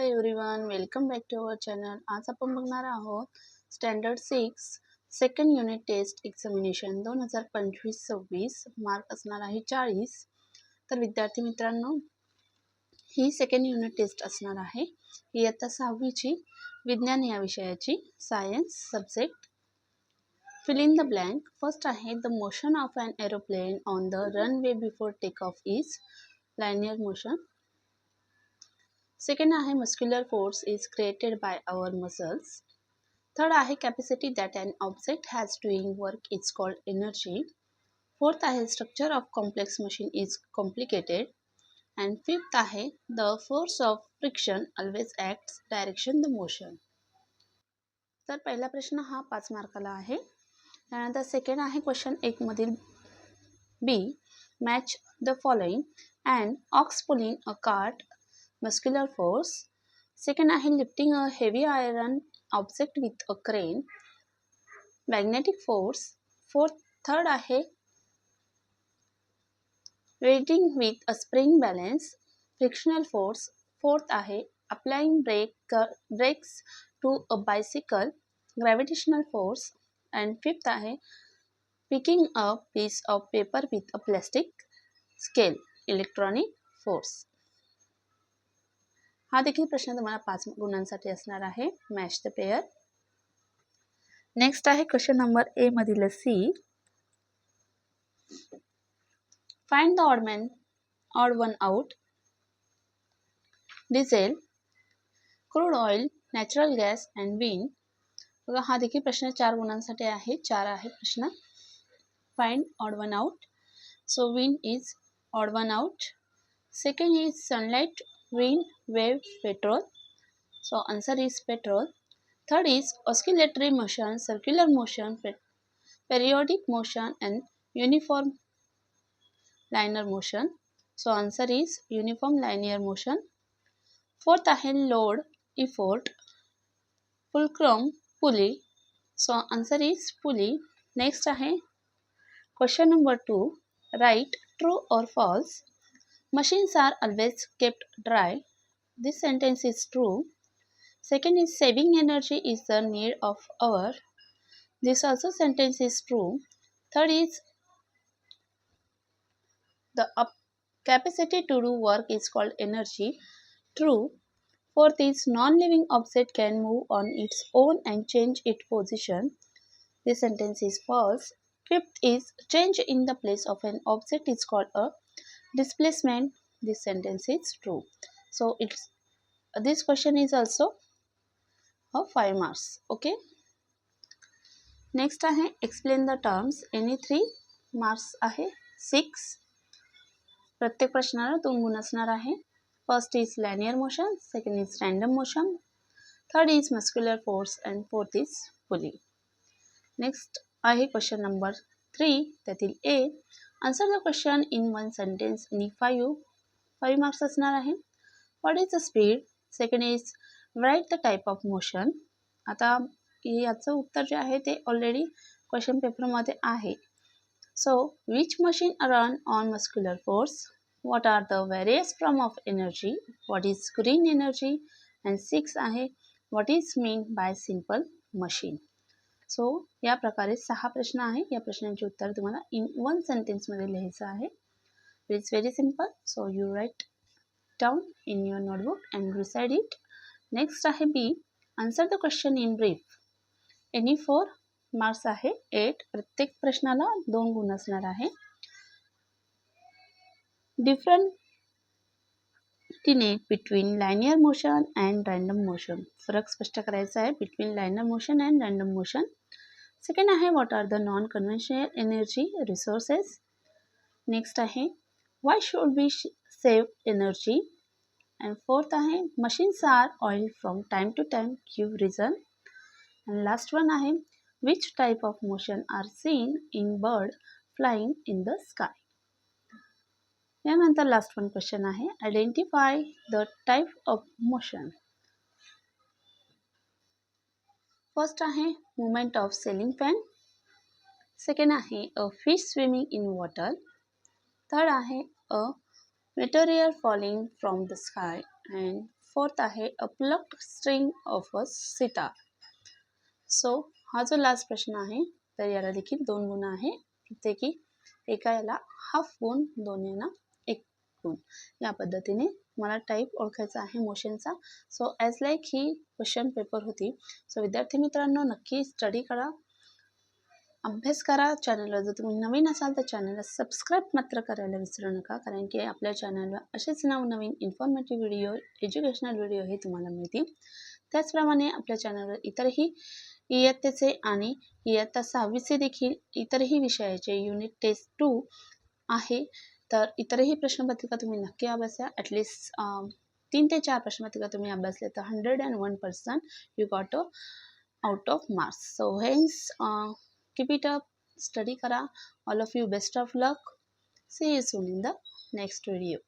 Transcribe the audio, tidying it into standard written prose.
Everyone, welcome back to our channel. आज आपण बघणार आहोत standard 6 second unit test examination 2025-26. Mark असणार आहे 40. तर विद्यार्थी मित्रांनो, ही सेकंड युनिट टेस्ट असणार आहे इयत्ता 6वीची विज्ञान या विषयाची, science subject. Fill in the blank. First आहे the motion of an aeroplane on the runway before take off is linear motion. Second आहे muscular force is created by our muscles. Third आहे capacity that an object has doing work is called energy. Fourth आहे structure of complex machine is complicated. And fifth आहे the force of friction always acts direction the motion. तर पहिला प्रश्न हा 5 मार्काला आहे. त्यानंतर second आहे क्वेश्चन 1 मधील बी, match the following. An ox pulling a cart, muscular force. Second आहे lifting a heavy iron object with a crane, magnetic force. Third आहे weighting with a spring balance, frictional force. Fourth आहे applying brakes to a bicycle, gravitational force. And fifth आहे picking a piece of paper with a plastic scale, electronic force. हा देखील प्रश्न तुम्हाला 5 गुणांसाठी असणार आहे. Match the pair. नेक्स्ट आहे क्वेश्चन नंबर ए मधील c. Find the odd one out. Diesel, crude oil, natural gas and wind. बघा हा देखील प्रश्न 4 गुणांसाठी आहे. 4 आहे प्रश्न. Find odd one out. So wind is odd one out. Second is sunlight, wind, wave, petrol. So answer is petrol. Third is oscillatory motion, circular motion, periodic motion and uniform linear motion. So answer is uniform linear motion. Fourth आहे load, effort, fulcrum, pulley. So answer is pulley. Next आहे question number 2. Write true or false. Machines are always kept dry. This sentence is true. Second is saving energy is the need of hour. This also sentence is true. Third is the capacity to do work is called energy. True. Fourth is non-living object can move on its own and change its position. This sentence is false. Fifth is change in the place of an object is called a displacement. This sentence is true. So this question is also of 5 marks. Okay. Next आहे explain the terms. Any 3 marks आहे. 6. प्रत्येक प्रश्नाला 2 गुण असणार आहे. First is linear motion, second is random motion, third is muscular force and fourth is pulley. Next आहे question number 3. त्यातील A. Answer the question in one sentence. आणि 5 marks असणार आहे. What is the speed? Second is write the type of motion. आता याचं उत्तर जे आहे ते ऑलरेडी क्वेश्चन पेपरमध्ये आहे. So which machine run on muscular force? What are the various form of energy? What is green energy? And 6 आहे what is mean by simple machine. So या प्रकारे 6 प्रश्न आहे. या प्रश्नांची उत्तर तुम्हाला in one sentence मध्ये लिहायचं आहे. It is very simple. So you write down in your notebook and recite it. Next आहे B. Answer the question in brief. Any 4 marks आहे. 8. प्रत्येक प्रश्नाला 2 गुण असणार आहे. Differentiate between linear motion and random motion. फरक स्पष्ट करायचा आहे between linear motion and random motion. Second आहे what are the non-conventional energy resources. Next आहे why should we save energy. And fourth आहे machines are oil from time to time, give reason. And last one आहे which type of motion are seen in bird flying in the sky. यानंतर last one question आहे identify the type of motion. First आहे movement of ceiling fan. Second आहे a fish swimming in water. Third आहे a meteor falling from the sky. And fourth आहे a plucked string of a sitar. So हा जो last प्रश्न आहे तर याला देखील 2 गुण आहे. प्रत्येकी एका याला हाफ गुण, 2 यांना 1 गुण. या पद्धतीने मला टाईप ओळखायचा आहे मोशनचा. सो ॲज लाईक ही क्वेश्चन पेपर होती. सो विद्यार्थी मित्रांनो, नक्की स्टडी करा, अभ्यास करा. चॅनलवर जर तुम्ही नवीन असाल तर चॅनलला सबस्क्राईब मात्र करायला विसरू नका, कारण की आपल्या चॅनलवर असेच नवनवीन इन्फॉर्मेटिव्ह व्हिडिओ, एज्युकेशनल व्हिडिओ हे तुम्हाला मिळतील. त्याचप्रमाणे आपल्या चॅनलवर इतरही इयत्तेचे आणि इयत्ता 6वीचे देखील इतरही विषयाचे युनिट टेस्ट 2 आहे. तर इतरही प्रश्नपत्रिका तुम्ही नक्की अभ्यासा. ॲटलिस्ट 3 ते 4 प्रश्नपत्रिका तुम्ही अभ्यासले तर 101% you got out of marks. So hence keep it up, study kara. All of you, best of luck. See you soon in the next video.